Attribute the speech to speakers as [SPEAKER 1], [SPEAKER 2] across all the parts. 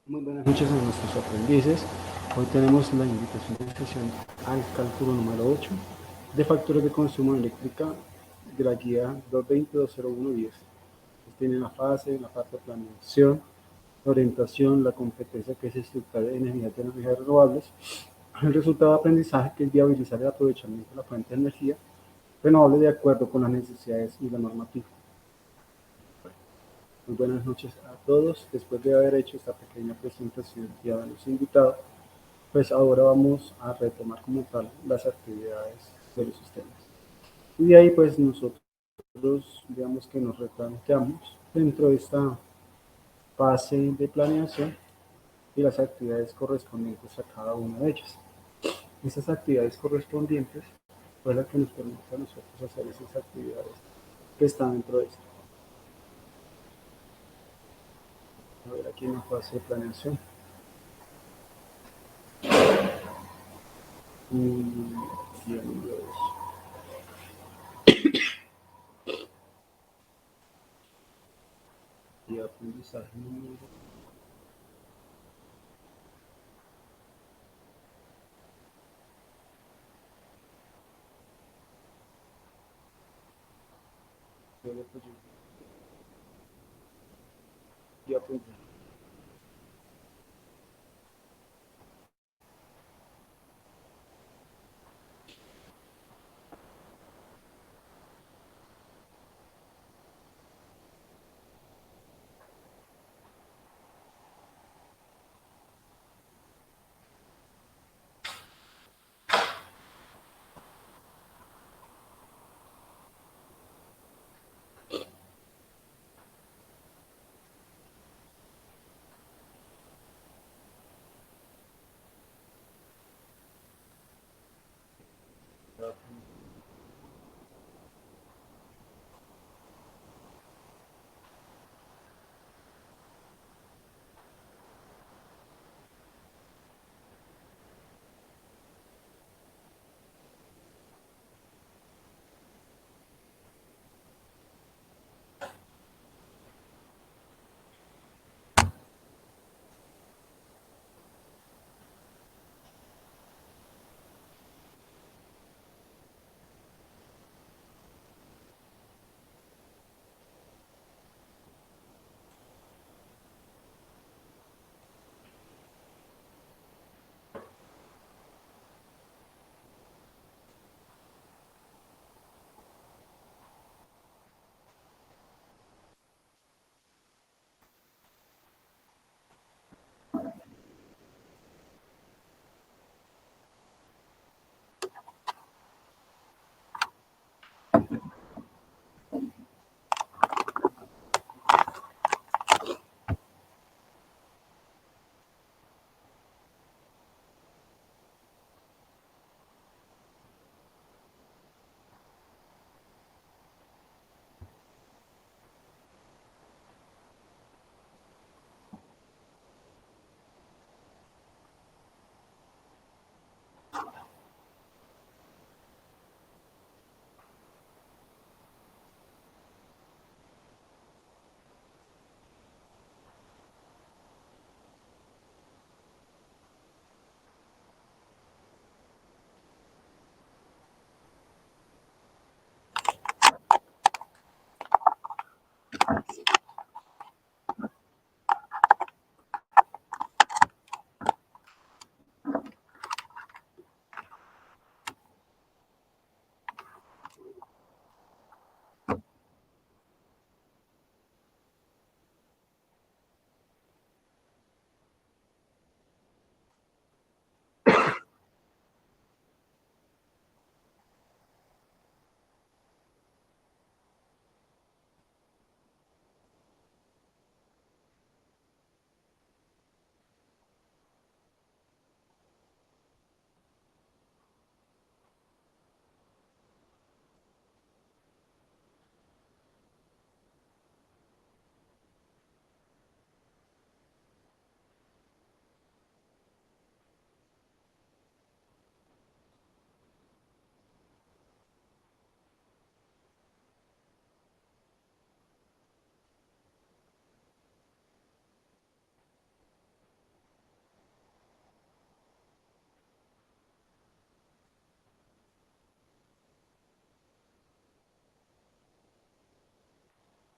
[SPEAKER 1] Muy buenas noches a nuestros aprendices. Hoy tenemos la invitación de sesión al cálculo número 8 de factores de consumo eléctrica de la guía 220-20110. Tiene la fase, la parte de planeación, la orientación, la competencia que es estructurar energías de energías renovables, el resultado de aprendizaje que es viabilizar el aprovechamiento de la fuente de energía renovable de acuerdo con las necesidades y la normativa. Muy buenas noches a todos. Después de haber hecho esta pequeña presentación y habernos invitado, pues ahora vamos a retomar como tal las actividades de los sistemas. Y de ahí pues nosotros digamos que nos replanteamos dentro de esta fase de planeación y las actividades correspondientes a cada una de ellas. Esas actividades correspondientes pues la que nos permite a nosotros hacer esas actividades que están dentro de esto. A ver aquí en la fase de planeación. Dios. Y aprendizaje número. Y aprendizaje.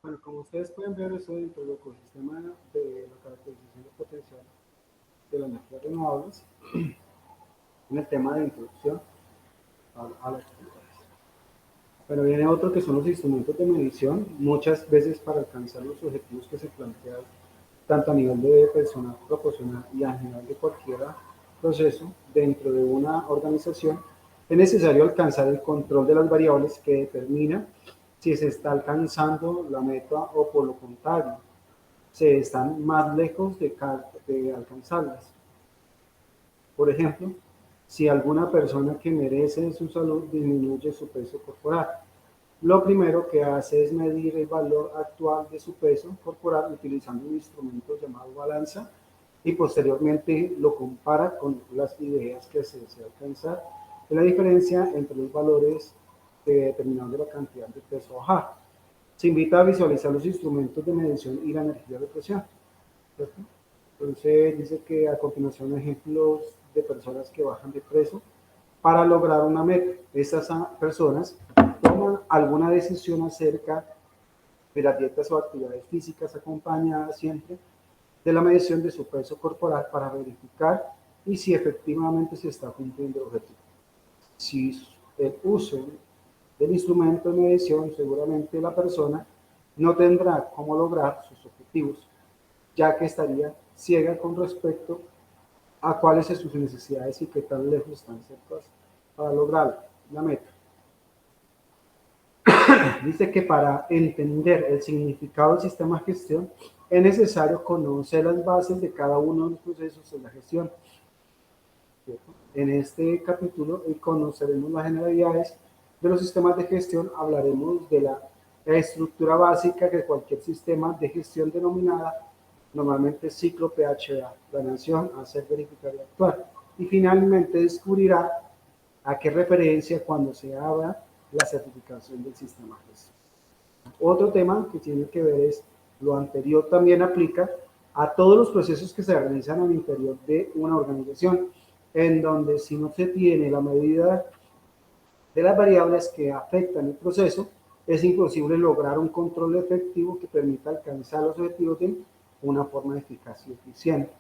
[SPEAKER 1] Bueno, como ustedes pueden ver, eso dentro del ecosistema de la caracterización de potencial de las energías renovables, en el tema de introducción a las actividades. Pero viene otro que son los instrumentos de medición, muchas veces para alcanzar los objetivos que se plantean, tanto a nivel de personal proporcional y a nivel de cualquier proceso dentro de una organización, es necesario alcanzar el control de las variables que determina si se está alcanzando la meta o por lo contrario, se están más lejos de alcanzarlas. Por ejemplo, si alguna persona que merece su salud disminuye su peso corporal, lo primero que hace es medir el valor actual de su peso corporal utilizando un instrumento llamado balanza y posteriormente lo compara con las ideas que se desea alcanzar. Es la diferencia entre los valores determinados de la cantidad de peso a bajar. Se invita a visualizar los instrumentos de medición y la energía de presión, ¿cierto? Entonces dice que a continuación ejemplos de personas que bajan de peso para lograr una meta. Estas personas toman alguna decisión acerca de las dietas o actividades físicas acompañadas siempre de la medición de su peso corporal para verificar y si efectivamente se está cumpliendo el objetivo. Si el uso del instrumento de medición, seguramente la persona no tendrá cómo lograr sus objetivos, ya que estaría ciega con respecto a cuáles son sus necesidades y qué tan lejos están cercanas para lograr la meta. Dice que para entender el significado del sistema de gestión es necesario conocer las bases de cada uno de los procesos de la gestión. ¿Cierto? En este capítulo conoceremos las generalidades de los sistemas de gestión, hablaremos de la estructura básica de cualquier sistema de gestión denominada normalmente ciclo PHA, planeación, hacer, verificar y actuar. Y finalmente descubrirá a qué referencia cuando se habla la certificación del sistema de gestión. Otro tema que tiene que ver es lo anterior también aplica a todos los procesos que se realizan al interior de una organización, en donde si no se tiene la medida de las variables que afectan el proceso, es imposible lograr un control efectivo que permita alcanzar los objetivos de una forma eficaz y eficiente.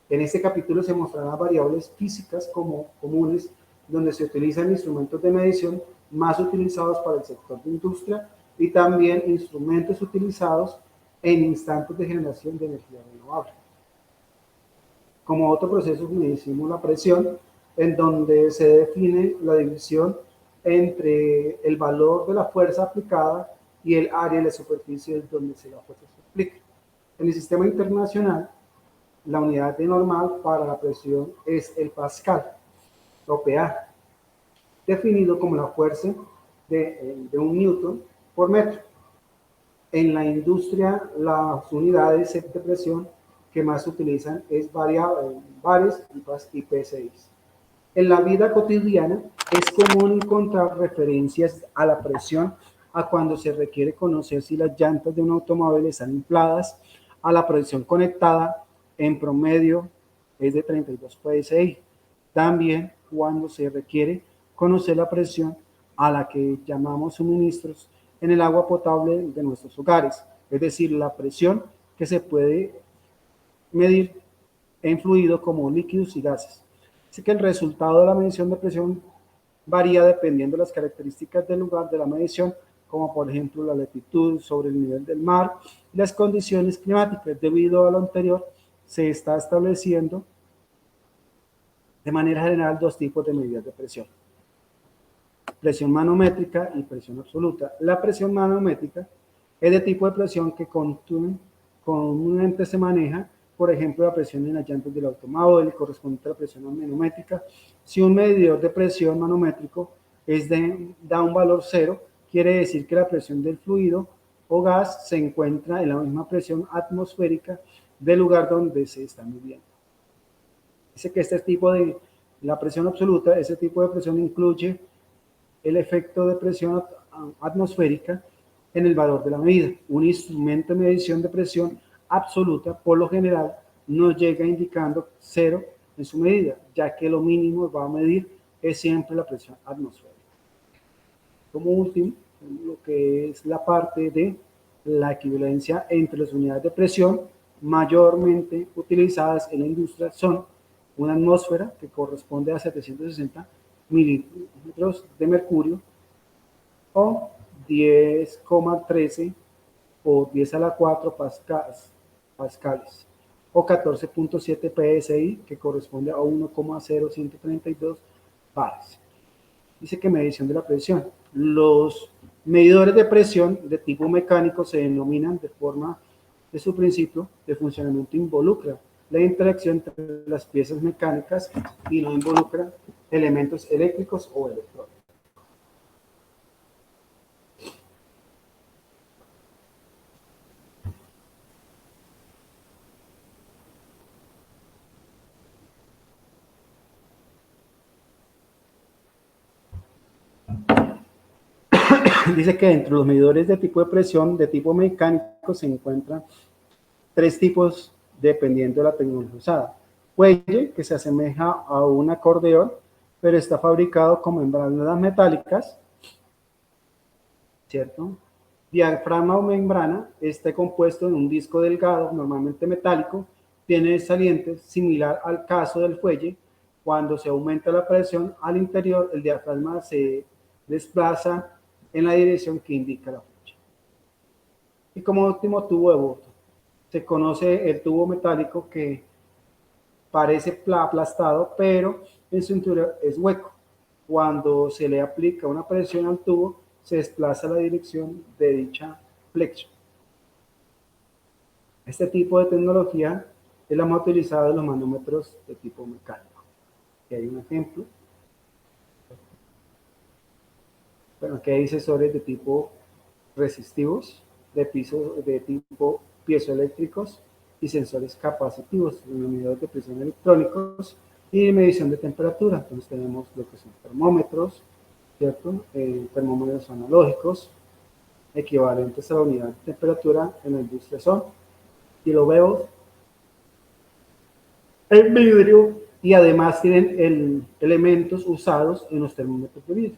[SPEAKER 1] En este capítulo se mostrarán variables físicas como comunes, donde se utilizan instrumentos de medición más utilizados para el sector de industria y también instrumentos utilizados en instantes de generación de energía renovable. Como otro proceso medimos la presión, en donde se define la división entre el valor de la fuerza aplicada y el área de la superficie donde la fuerza se aplica. En el sistema internacional, la unidad de normal para la presión es el pascal, o PA, definido como la fuerza de 1 newton por metro. En la industria, las unidades de presión que más se utilizan es bares y PSI. En la vida cotidiana es común encontrar referencias a la presión a cuando se requiere conocer si las llantas de un automóvil están infladas, a la presión conectada en promedio es de 32 psi. También cuando se requiere conocer la presión a la que llamamos suministros en el agua potable de nuestros hogares, es decir, la presión que se puede medir en fluidos como líquidos y gases. Así que el resultado de la medición de presión varía dependiendo de las características del lugar de la medición, como por ejemplo la latitud sobre el nivel del mar y las condiciones climáticas. Debido a lo anterior, se está estableciendo de manera general dos tipos de medidas de presión: presión manométrica y presión absoluta. La presión manométrica es de tipo de presión que comúnmente se maneja, por ejemplo, la presión en las llantas del automóvil corresponde a la presión manométrica. Si un medidor de presión manométrico da un valor 0, quiere decir que la presión del fluido o gas se encuentra en la misma presión atmosférica del lugar donde se está midiendo. Dice que este tipo de la presión absoluta, ese tipo de presión incluye el efecto de presión atmosférica en el valor de la medida. Un instrumento de medición de presión absoluta, por lo general, no llega indicando 0 en su medida, ya que lo mínimo va a medir es siempre la presión atmosférica. Como último, lo que es la parte de La equivalencia entre las unidades de presión mayormente utilizadas en la industria son una atmósfera, que corresponde a 760 milímetros de mercurio, o 10,13 o 10 a la 4 pascales, o 14,7 psi, que corresponde a 1,0132 bares. Dice que medición de la presión. Los medidores de presión de tipo mecánico se denominan de forma de su principio de funcionamiento involucra la interacción entre las piezas mecánicas y no involucra elementos eléctricos o electrónicos. Dice que entre los medidores de tipo de presión de tipo mecánico se encuentran tres tipos dependiendo de la tecnología usada. Fuelle, que se asemeja a un acordeón, pero está fabricado con membranas metálicas, ¿cierto? Diafragma o membrana, está compuesto en un disco delgado, normalmente metálico, tiene salientes similar al caso del fuelle. Cuando se aumenta la presión al interior, el diafragma se desplaza en la dirección que indica la flecha. Y como último, tubo de voto. Se conoce el tubo metálico que parece aplastado, pero en su interior es hueco. Cuando se le aplica una presión al tubo, se desplaza la dirección de dicha flexión. Este tipo de tecnología es la más utilizada en los manómetros de tipo mecánico. Aquí hay un ejemplo. Bueno, aquí hay sensores de tipo resistivos, de tipo piezoeléctricos y sensores capacitivos, medidores de presión electrónicos y medición de temperatura. Entonces tenemos lo que son termómetros, ¿cierto? Termómetros analógicos, equivalentes a la unidad de temperatura en la industria son kilovatios en vidrio, y además tienen elementos usados en los termómetros de vidrio: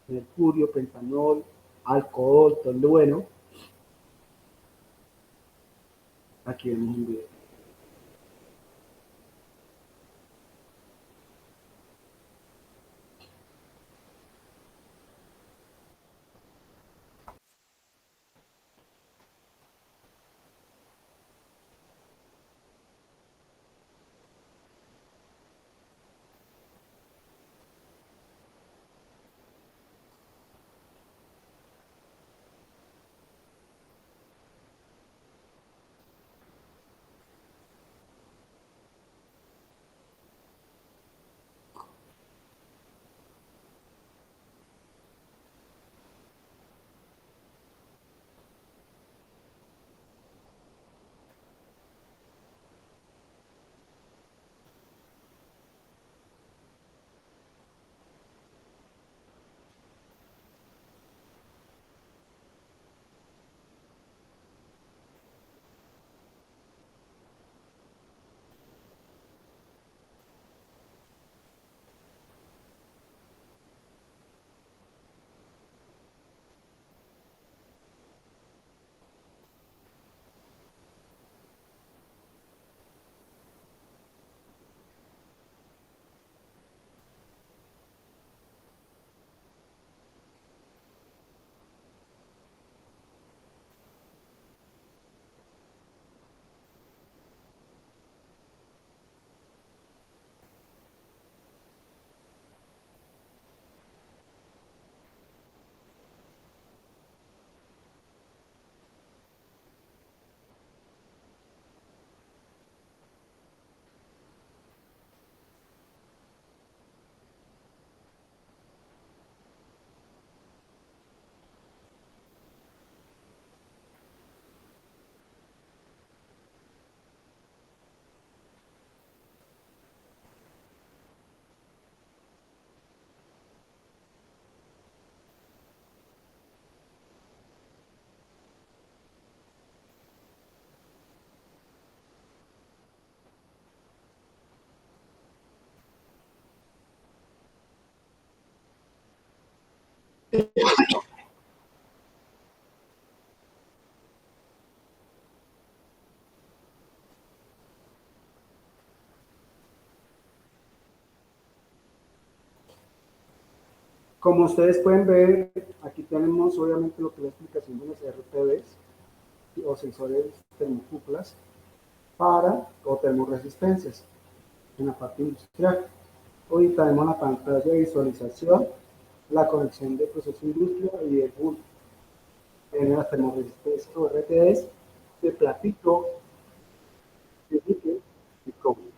[SPEAKER 1] mercurio, pentanol, alcohol, tolueno. Aquí vemos un video. Como ustedes pueden ver, aquí tenemos obviamente lo que es la explicación de los RTBs o sensores termocuplas para o termoresistencias en la parte industrial. Hoy tenemos la pantalla de visualización, la conexión de proceso industria y de BUL en las termoresistencias o RTBs de platito, de níquel y cobre.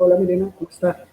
[SPEAKER 1] Hola Milena, ¿cómo está?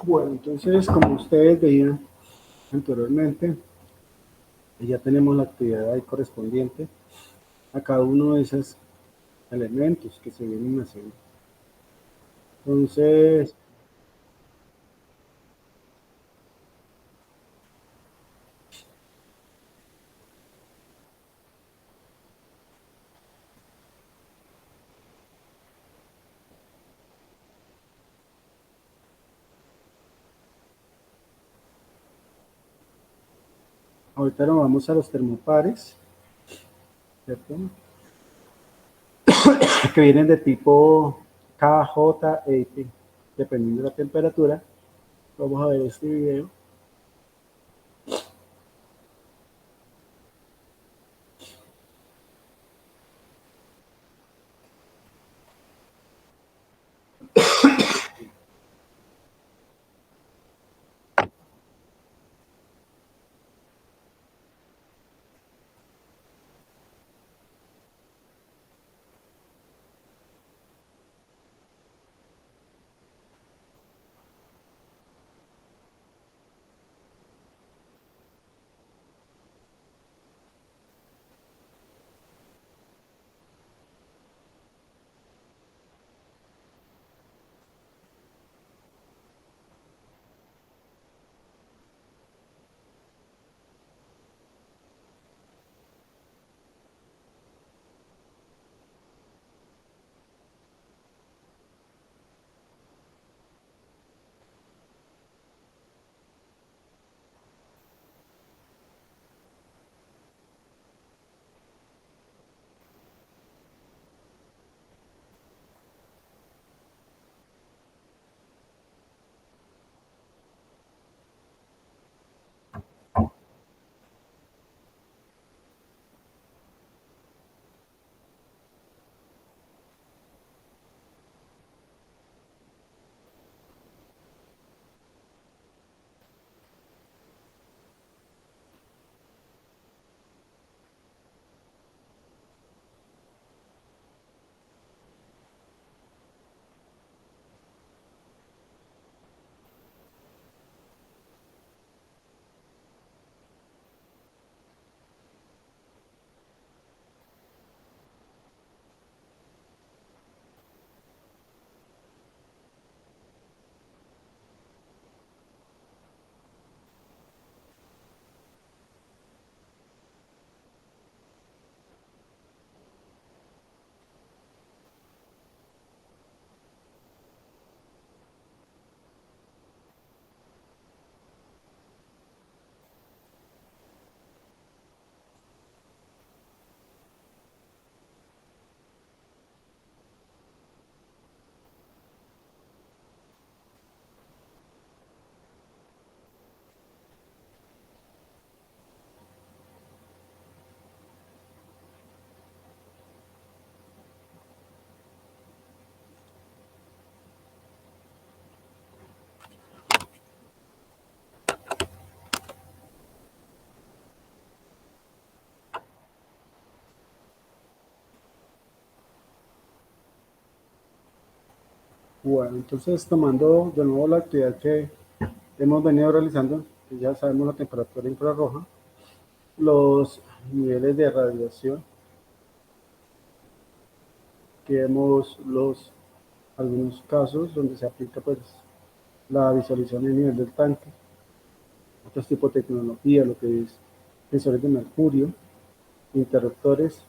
[SPEAKER 1] Bueno, entonces, como ustedes veían anteriormente, ya tenemos la actividad ahí correspondiente a cada uno de esos elementos que se vienen haciendo. Entonces, ahorita nos vamos a los termopares, ¿cierto? Que vienen de tipo K, J, E, P, dependiendo de la temperatura. Vamos a ver este video. Bueno, entonces tomando de nuevo la actividad que hemos venido realizando, que ya sabemos la temperatura infrarroja, los niveles de radiación, que vemos algunos casos donde se aplica pues la visualización del nivel del tanque, otros tipos de tecnología, lo que es sensores de mercurio, interruptores.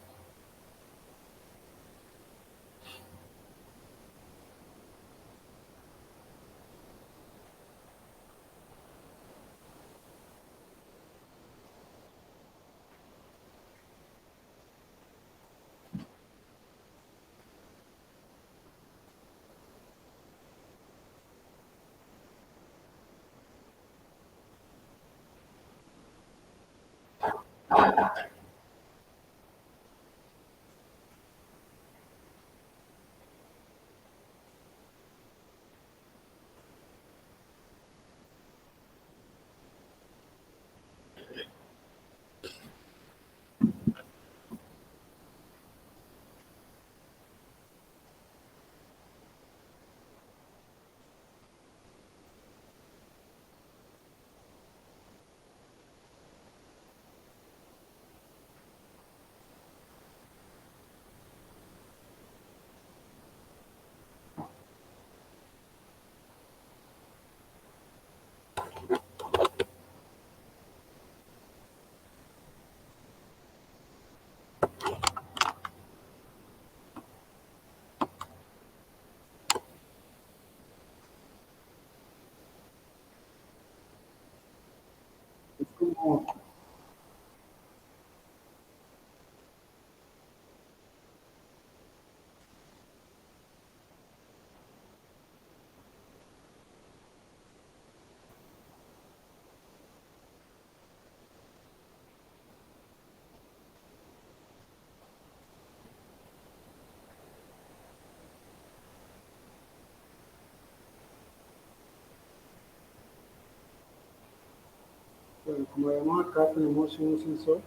[SPEAKER 1] como vemos acá, tenemos un sensor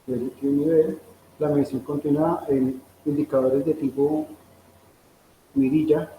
[SPEAKER 1] de líquido nivel, la medición continua en indicadores de tipo mirilla.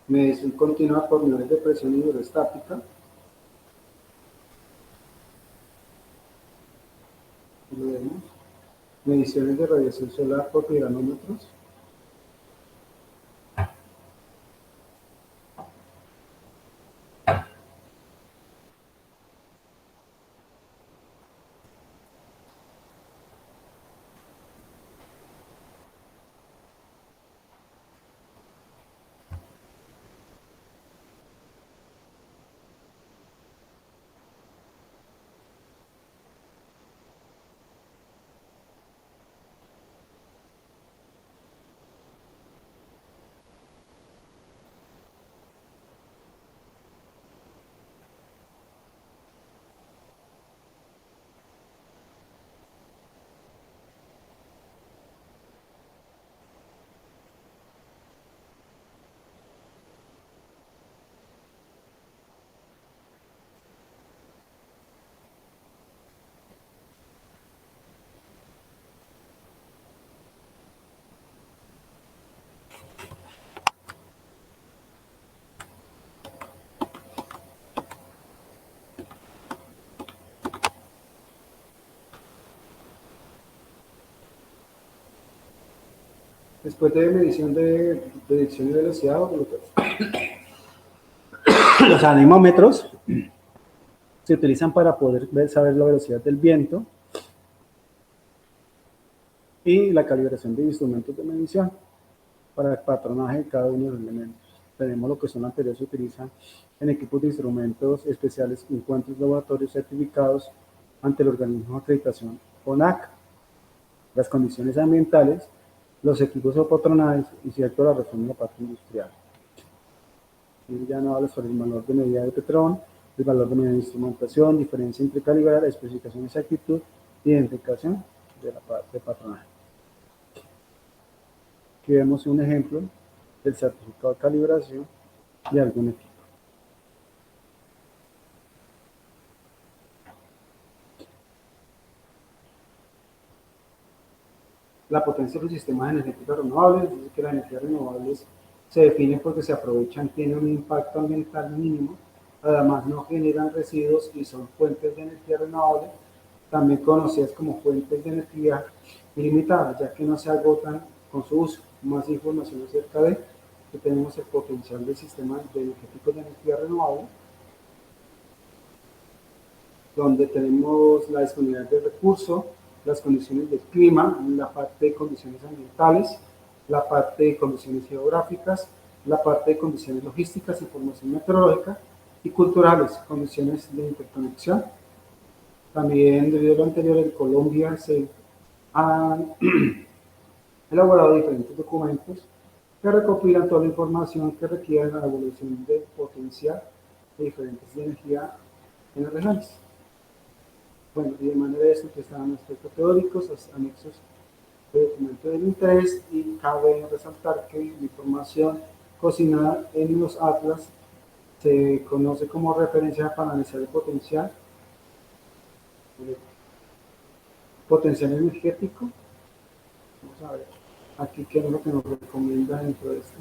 [SPEAKER 1] Medición continua por niveles de presión hidrostática. Lo vemos. Mediciones de radiación solar por piranómetros. Después de medición de dirección y velocidad, los anemómetros se utilizan para poder saber la velocidad del viento y la calibración de instrumentos de medición para el patronaje de cada uno de los elementos. Tenemos lo que son anteriores, se utilizan en equipos de instrumentos especiales, encuentros laboratorios certificados ante el organismo de acreditación ONAC, las condiciones ambientales, los equipos o patronajes y cierto la razón de la parte industrial. Y ya no habla sobre el valor de medida de Petron, el valor de medida de instrumentación, diferencia entre calibrar, especificación de exactitud, identificación de la parte de patronaje. Aquí vemos un ejemplo del certificado de calibración de algún equipo. La potencia de los sistemas energéticos renovables, dice que las energías renovables se definen porque se aprovechan, tienen un impacto ambiental mínimo, además no generan residuos y son fuentes de energía renovable, también conocidas como fuentes de energía ilimitada, ya que no se agotan con su uso. Más información acerca de que tenemos el potencial del sistema energético de energía renovable, donde tenemos la disponibilidad de recursos, las condiciones del clima, la parte de condiciones ambientales, la parte de condiciones geográficas, la parte de condiciones logísticas, información meteorológica y culturales, condiciones de interconexión. También, debido a lo anterior, en Colombia se han elaborado diferentes documentos que recopilan toda la información que requiere la evolución del potencial de diferentes de energía en las regiones. Bueno, y de manera de eso que estaban aspectos teóricos, los anexos de documento del interés, y cabe resaltar que la información cocinada en los atlas se conoce como referencia para analizar el potencial energético. Vamos a ver aquí qué es lo que nos recomienda dentro de esto.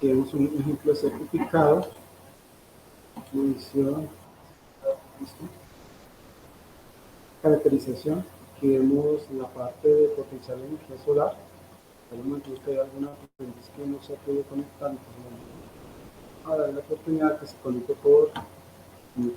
[SPEAKER 1] Tenemos un ejemplo de certificado, medición, ¿listo? Caracterización, aquí vemos la parte de potencial de energía solar. Por el momento que hay alguna aprendiz que no se ha podido conectar, entonces vamos a darle la oportunidad que se conecte por Meet.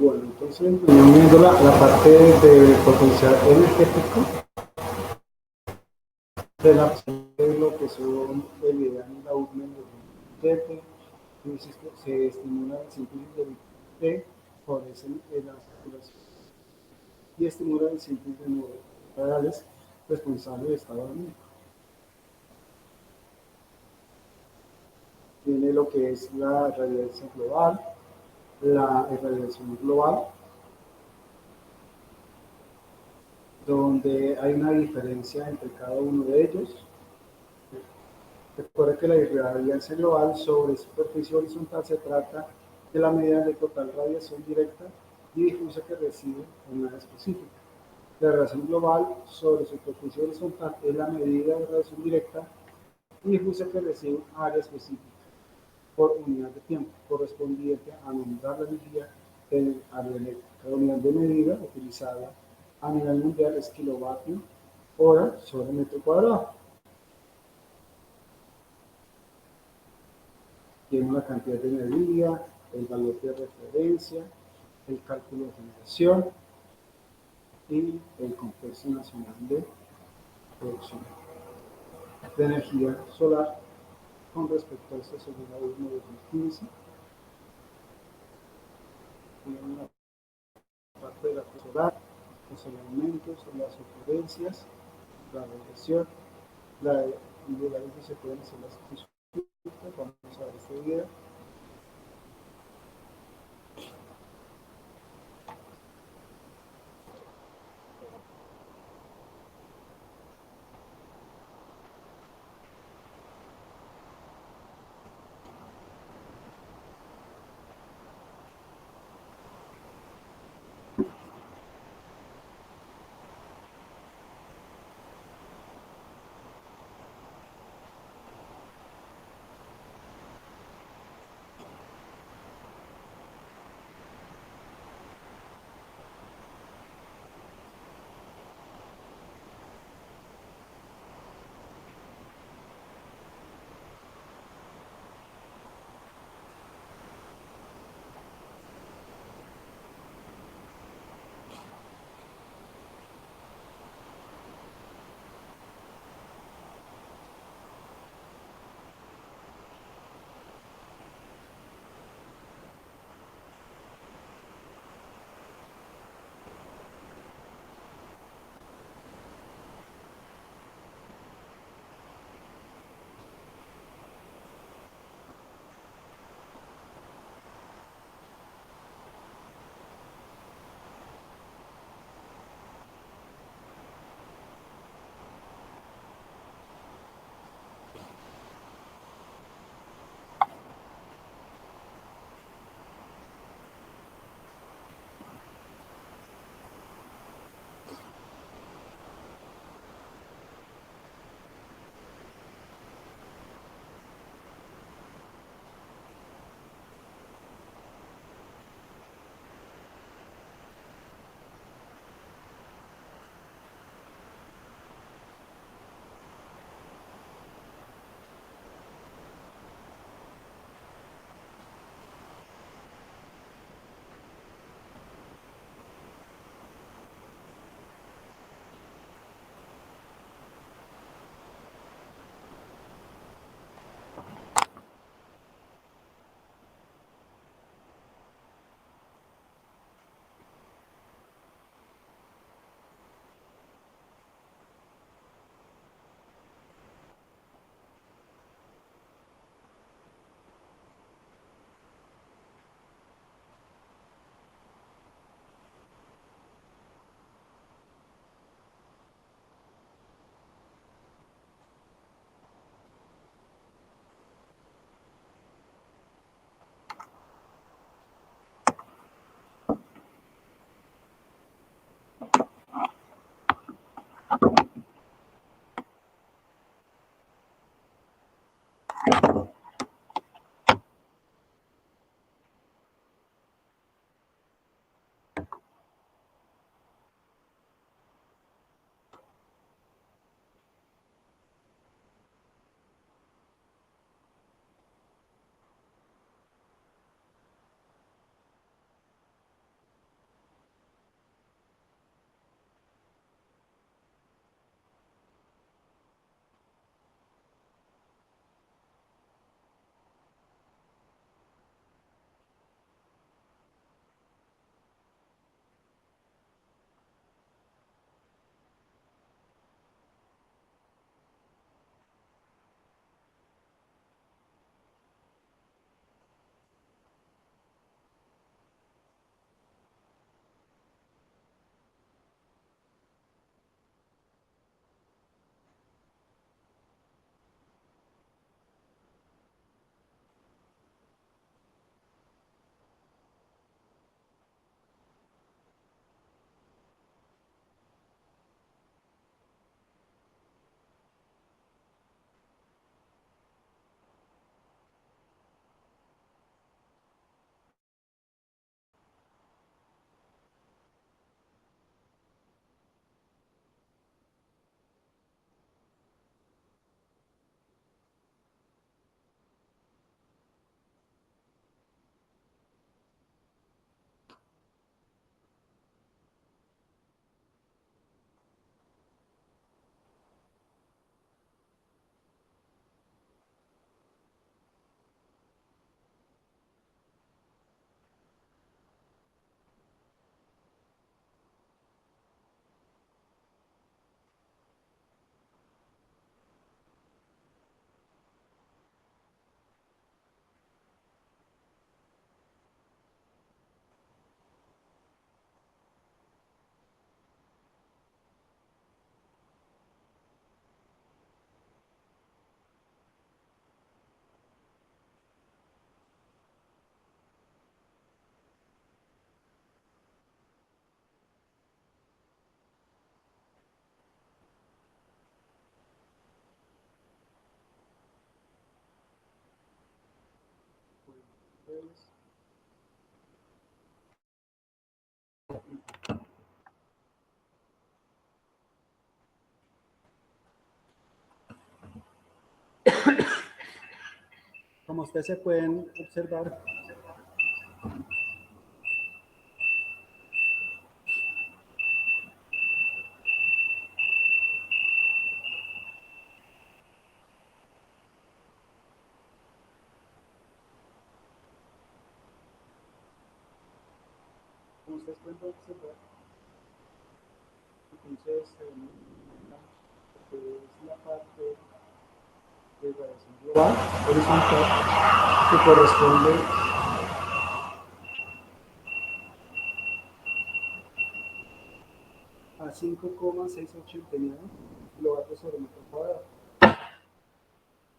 [SPEAKER 1] Bueno, entonces vamos viendo la parte de potencial energético de la de lo que son el ideal y la URME se estimula el síntesis de T, favorecen la circulación y estimula el síntesis de nubes radiales responsables de estado anímico. Tiene lo que es la radiación global, la irradiación global, donde hay una diferencia entre cada uno de ellos. Recuerda que la irradiancia global sobre superficie horizontal se trata de la medida de total radiación directa y difusa que recibe un área específica. La radiación global sobre superficie horizontal es la medida de radiación directa y difusa que recibe un área específica por unidad de tiempo, correspondiente a nombrar la energía en área eléctrica. La unidad de medida utilizada a nivel mundial es kilovatio hora sobre metro cuadrado. Tiene la cantidad de energía, el valor de referencia, el cálculo de generación y el compuesto nacional de producción de energía solar con respecto a esta segunda 1 de 2015. Tiene la parte de la solar, los elementos, las ocurrencias, la radiación, la lugares donde se pueden hacer las consultas. Vamos a ver este video. órdenes. Como ustedes se pueden observar, como ustedes pueden observar, entonces es la parte de variación global horizontal que corresponde a 5,689 kilovatios sobre metro cuadrado.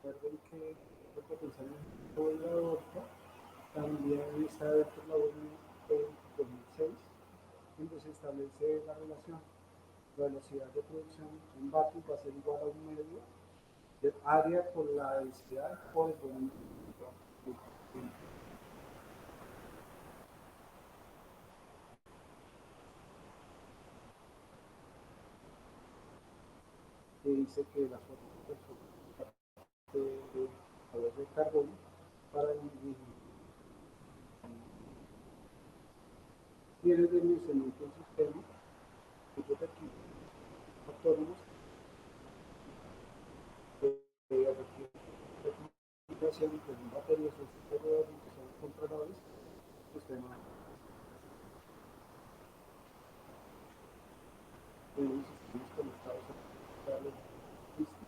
[SPEAKER 1] Recuerden que el potencial de la aorta también está dentro de la ONU del 2006, donde se establece la relación. La velocidad de producción en vatios va a ser igual a un medio del área por la densidad por el volumen. Que dice que la forma de valor de carbono para el tiene dimensionamiento del sistema, muchos equipos autónomos de aplicación con baterías o sistemas que son controladores, sistemas tenemos sistemas conectados a los discos.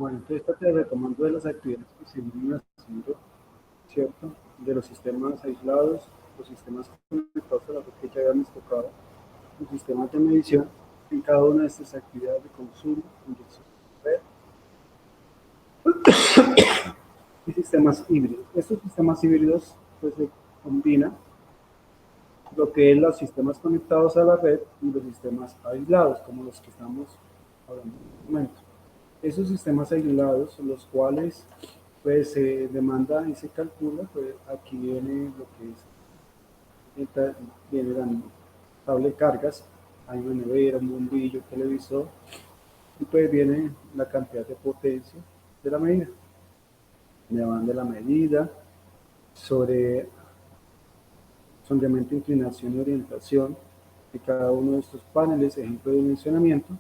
[SPEAKER 1] Bueno, entonces está retomando de las actividades que se vienen haciendo, ¿cierto? De los sistemas aislados, los sistemas conectados a la red que ya habíamos tocado, los sistemas de medición en cada una de estas actividades de consumo, inyección de red y sistemas híbridos. Estos sistemas híbridos pues se combinan lo que es los sistemas conectados a la red y los sistemas aislados, como los que estamos hablando en este momento. Esos sistemas aislados, los cuales pues se demanda y se calcula, pues aquí viene lo que es, viene la tabla de cargas, hay una nevera, un bombillo, un televisor, y pues viene la cantidad de potencia de la medida. Me van de la medida sobre sondeamiento, inclinación y orientación de cada uno de estos paneles, ejemplo de dimensionamiento,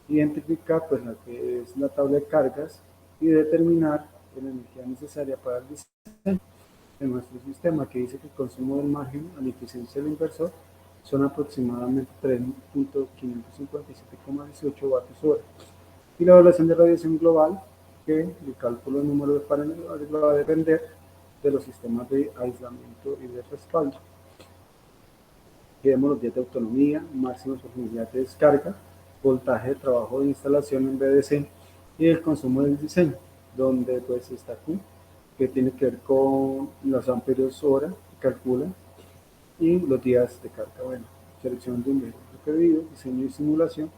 [SPEAKER 1] identificar pues la que es la tabla de cargas y determinar la energía necesaria para el diseño de nuestro sistema, que dice que el consumo del margen a la eficiencia del inversor son aproximadamente 3.557,18 vatios hora. Y la evaluación de radiación global, que el cálculo del número de paneles va a depender de los sistemas de aislamiento y de respaldo. Vemos los días de autonomía, máxima profundidad de descarga, voltaje de trabajo de instalación en BDC y el consumo del diseño, donde pues está Q, que tiene que ver con los amperios hora que calcula y los días de carga. Bueno, selección de un requerido, diseño y simulación.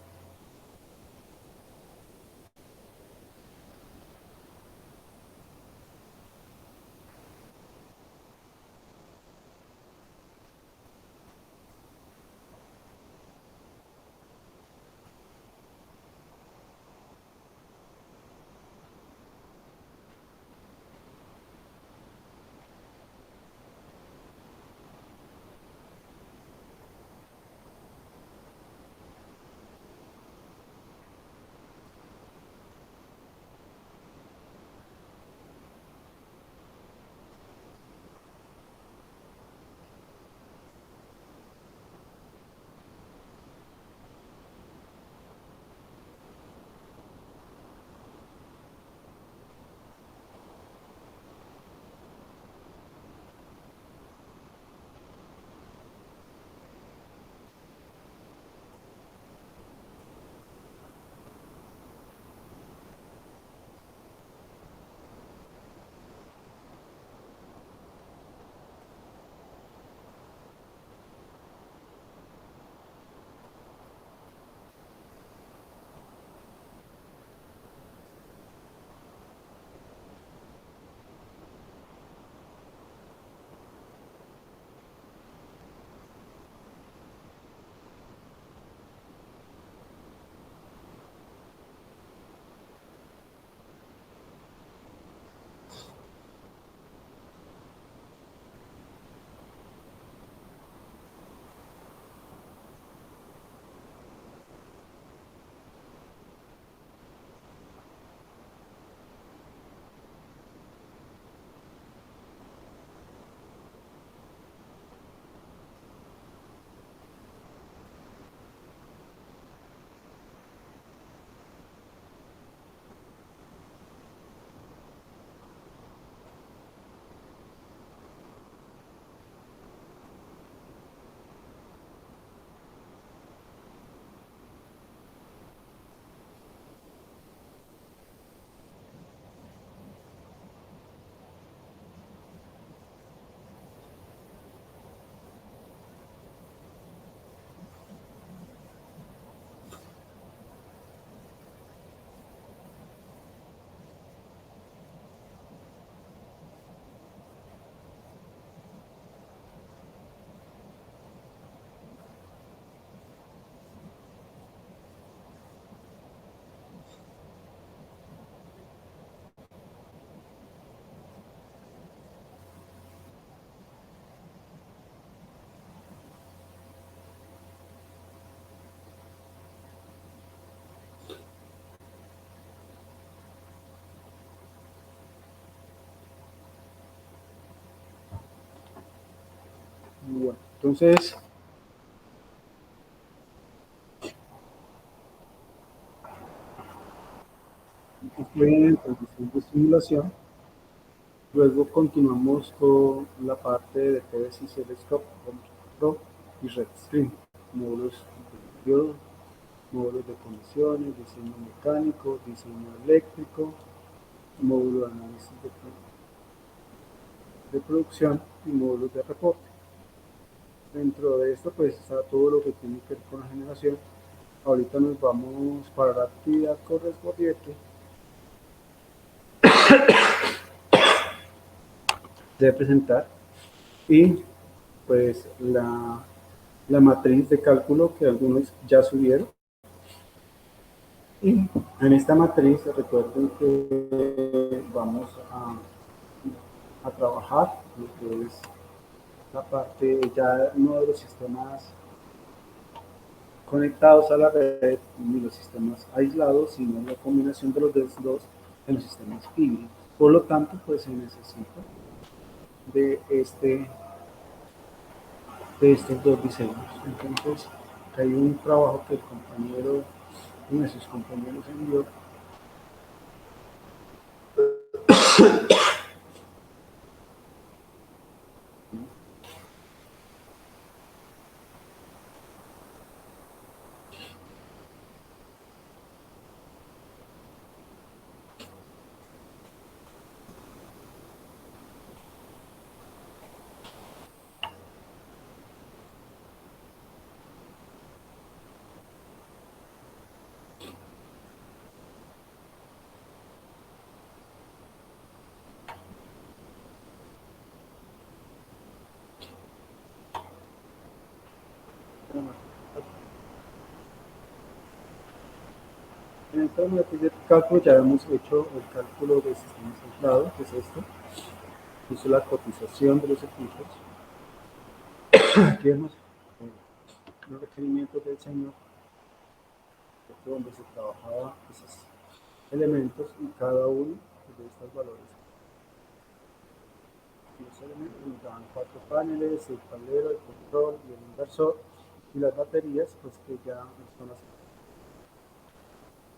[SPEAKER 1] Bueno, entonces, en el diseño de simulación. Luego continuamos con la parte de TVS y Telescope, Pro y Red Screen, módulos de diodo, módulos de condiciones, diseño mecánico, diseño eléctrico, módulo de análisis de producción y módulos de reporte. Dentro de esto pues está todo lo que tiene que ver con la generación. Ahorita nos vamos para la actividad correspondiente de presentar y pues la matriz de cálculo que algunos ya subieron. Y en esta matriz recuerden que vamos a trabajar lo que es la parte ya no de los sistemas conectados a la red ni los sistemas aislados, sino la combinación de los dos en los sistemas híbridos. Por lo tanto, pues se necesita de, de estos dos diseños. Entonces, hay un trabajo que el compañero, uno de sus compañeros envió. En esta matriz de cálculo ya hemos hecho el cálculo de sistemas aislados, que es esto. Hizo la cotización de los equipos. Aquí vemos los requerimientos del señor, donde se trabajaba esos elementos y cada uno de estos valores. Los elementos nos dan 4 paneles, el tablero, el control y el inversor, y las baterías, pues que ya son las.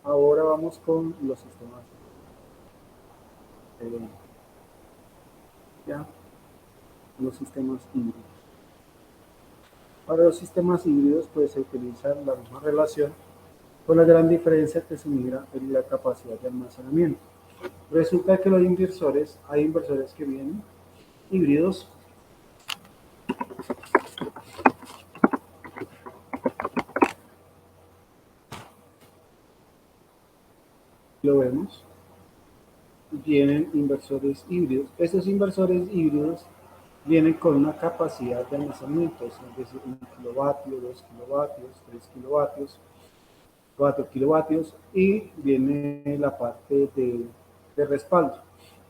[SPEAKER 1] Ahora vamos con los sistemas. Ya, los sistemas híbridos. Para los sistemas híbridos, pues se utiliza la misma relación, con la gran diferencia que se mira en la capacidad de almacenamiento. Resulta que los inversores, hay inversores que vienen híbridos. Lo vemos. Vienen inversores híbridos. Estos inversores híbridos vienen con una capacidad de almacenamiento, es decir, 1 kilovatio, 2 kilovatios, 3 kilovatios, 4 kilovatios, y viene la parte de respaldo,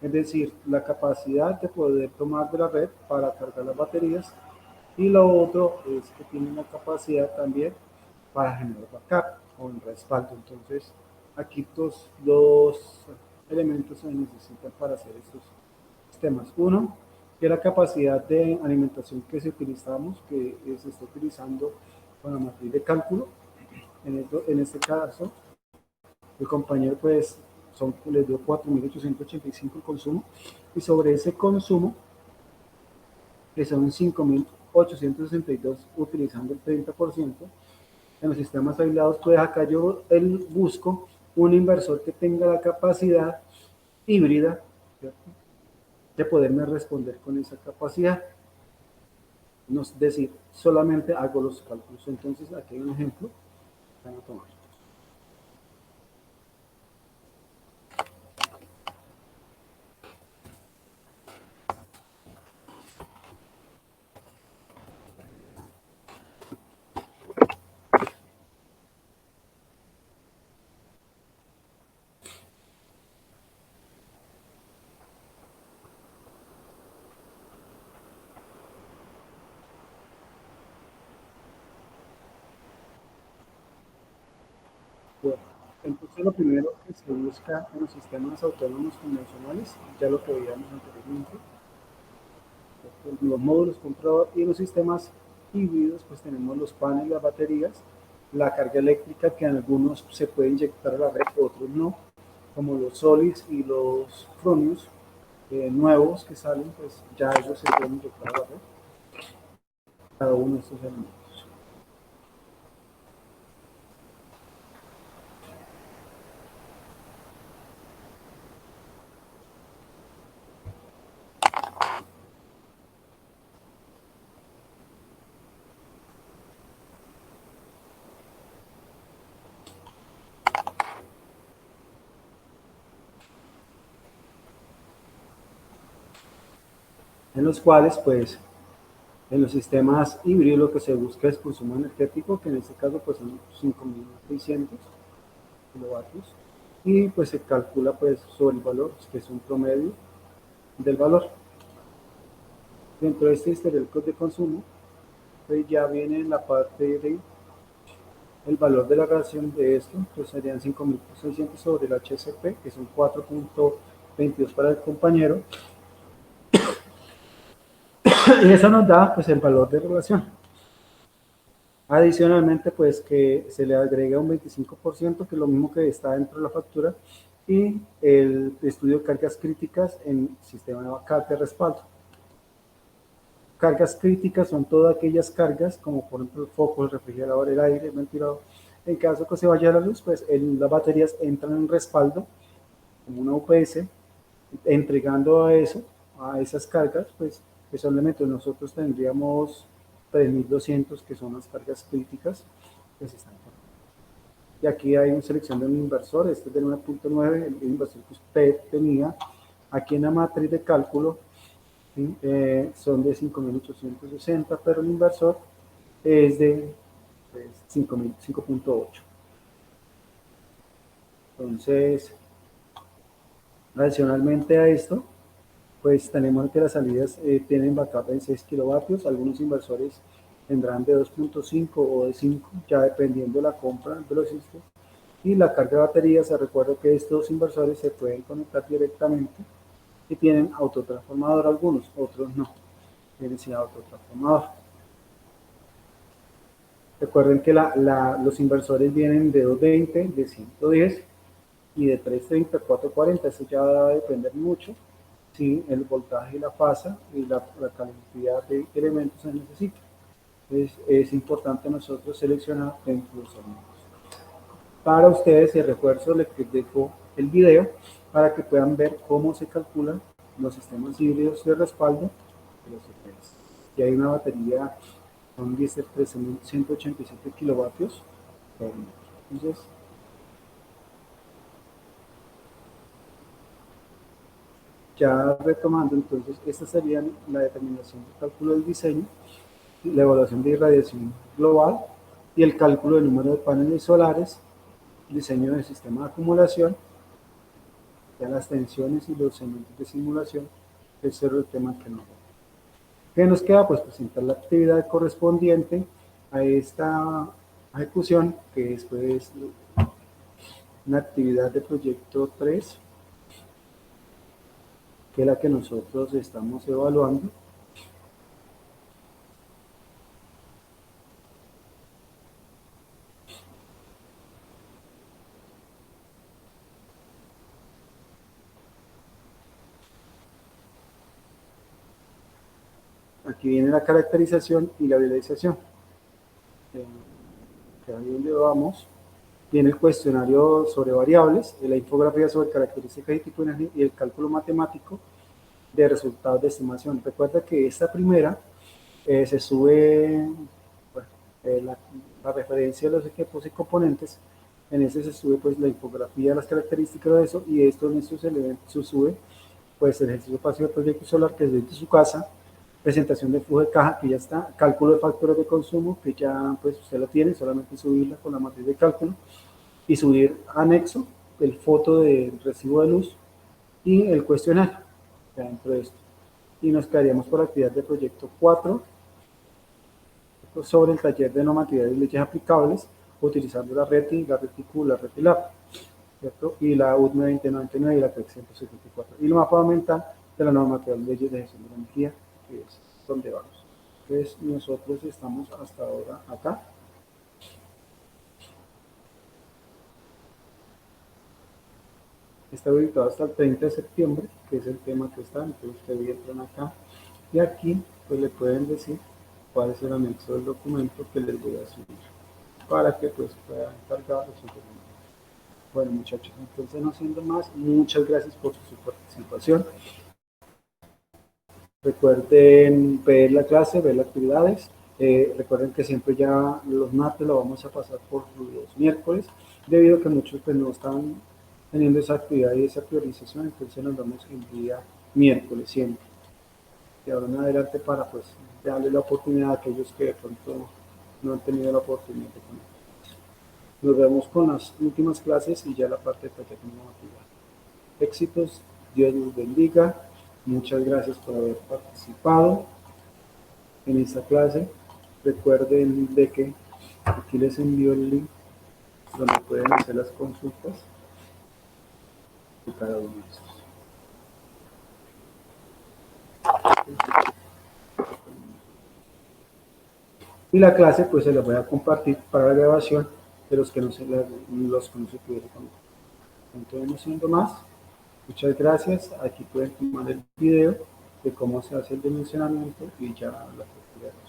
[SPEAKER 1] es decir, la capacidad de poder tomar de la red para cargar las baterías, y lo otro es que tiene una capacidad también para generar backup con respaldo. Entonces, aquí dos elementos se necesitan para hacer estos sistemas. Uno, que es la capacidad de alimentación que se utilizamos, que se está utilizando con la matriz de cálculo. En este caso, el compañero pues les dio 4.885 el consumo, y sobre ese consumo, que son 5.862 utilizando el 30%, en los sistemas aislados, pues acá yo busco un inversor que tenga la capacidad híbrida, ¿cierto?, de poderme responder con esa capacidad. No es decir, solamente hago los cálculos. Entonces, aquí hay un ejemplo. Van a tomar. Bueno, entonces lo primero que se busca en los sistemas autónomos convencionales, ya lo que veíamos anteriormente, los módulos comprador, y los sistemas híbridos, pues tenemos los paneles, las baterías, la carga eléctrica, que en algunos se puede inyectar a la red, otros no, como los Solis y los Chromius nuevos que salen, pues ya ellos se pueden inyectar a la red, cada uno de estos elementos. En los cuales, pues, en los sistemas híbridos lo que se busca es consumo energético, que en este caso pues son 5.600 kilovatios, y pues se calcula pues sobre el valor, que es un promedio del valor. Dentro de este histórico de consumo, pues ya viene la parte de el valor de la relación de esto, pues serían 5.600 sobre el HCP, que son 4.22 para el compañero, y eso nos da pues el valor de relación. Adicionalmente, pues que se le agrega un 25%, que es lo mismo que está dentro de la factura, y el estudio de cargas críticas en sistema de backup de respaldo. Cargas críticas son todas aquellas cargas, como por ejemplo el foco, el refrigerador, el aire, el ventilador. En caso que se vaya la luz, pues las baterías entran en respaldo, como una UPS, entregando a eso, a esas cargas, pues que son elementos. Nosotros tendríamos 3.200, que son las cargas críticas que se están cargando. Y aquí hay una selección de un inversor, este es del 9.9, el inversor que usted tenía. Aquí en la matriz de cálculo son de 5.860, pero el inversor es de 5.8. Entonces, adicionalmente a esto, pues tenemos que las salidas tienen backup en 6 kilovatios, algunos inversores tendrán de 2.5 o de 5, ya dependiendo de la compra de los sistemas. Y la carga de batería, se recuerda que estos inversores se pueden conectar directamente y tienen autotransformador algunos, otros no, tienen sin autotransformador. Recuerden que los inversores vienen de 220, de 110 y de 330, 440, eso ya va a depender mucho si el voltaje y la fase y la cantidad de elementos se necesita. Entonces es importante nosotros seleccionar dentro de los elementos. Para ustedes el refuerzo les dejo el video para que puedan ver cómo se calculan los sistemas híbridos de respaldo de los EPS. Y hay una batería con 13.187 kilovatios por metro. Entonces, ya retomando, entonces, esta sería la determinación del cálculo del diseño, la evaluación de irradiación global y el cálculo del número de paneles solares, diseño del sistema de acumulación, ya las tensiones y los segmentos de simulación, ese es el tema que no. ¿Qué nos queda? Pues presentar la actividad correspondiente a esta ejecución, que es pues una actividad de proyecto 3, que es la que nosotros estamos evaluando. Aquí viene la caracterización y la visualización. Que ahí donde vamos, viene el cuestionario sobre variables, la infografía sobre características y tipo de energía y el cálculo matemático de resultados de estimación. Recuerda que esta primera se sube, bueno, la referencia de los equipos y componentes, en ese se sube pues la infografía de las características de eso, y esto en estos elementos se sube pues el ejercicio pasivo de proyecto solar, que es desde su casa, presentación de flujo de caja, que ya está, cálculo de factores de consumo, que ya pues usted lo tiene, solamente subirla con la matriz de cálculo, y subir anexo, el foto del recibo de luz y el cuestionario dentro de esto. Y nos quedaríamos por la actividad de proyecto 4 sobre el taller de normatividad y leyes aplicables, utilizando la RETI, la RETIQ, la RETILAB, ¿cierto? Y la UDME 2099 y la TEC 174. Y lo mapa ambiental de la normatividad de leyes de gestión de la energía, que es donde vamos. Entonces nosotros estamos hasta ahora acá. Está ubicado hasta el 30 de septiembre, que es el tema que está. Entonces ustedes entran acá y aquí pues le pueden decir cuál es el anexo del documento que les voy a subir para que pues puedan cargar los documentos. Bueno muchachos, entonces no siendo más, muchas gracias por su participación. Recuerden ver la clase, ver las actividades. Recuerden que siempre ya los martes lo vamos a pasar por los miércoles, debido a que muchos pues, no están teniendo esa actividad y esa priorización, entonces nos vemos el día miércoles siempre. De ahora en adelante para pues darle la oportunidad a aquellos que de pronto no han tenido la oportunidad de conocer. Nos vemos con las últimas clases y ya la parte de taller normativa. Éxitos, Dios los bendiga. Muchas gracias por haber participado en esta clase. Recuerden de que aquí les envío el link donde pueden hacer las consultas de cada uno de estos. Y la clase pues se la voy a compartir para la grabación de los que no se pudieron conectar. Entonces no siendo más, muchas gracias. Aquí pueden tomar el video de cómo se hace el dimensionamiento y ya la configuración.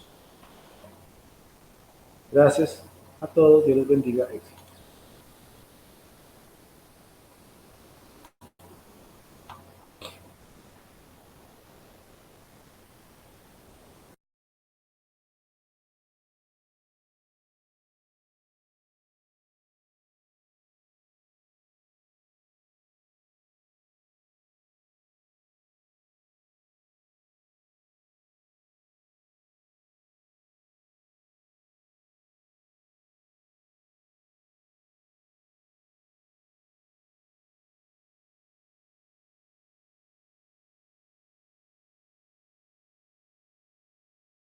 [SPEAKER 1] Gracias a todos, Dios los bendiga. Éxito.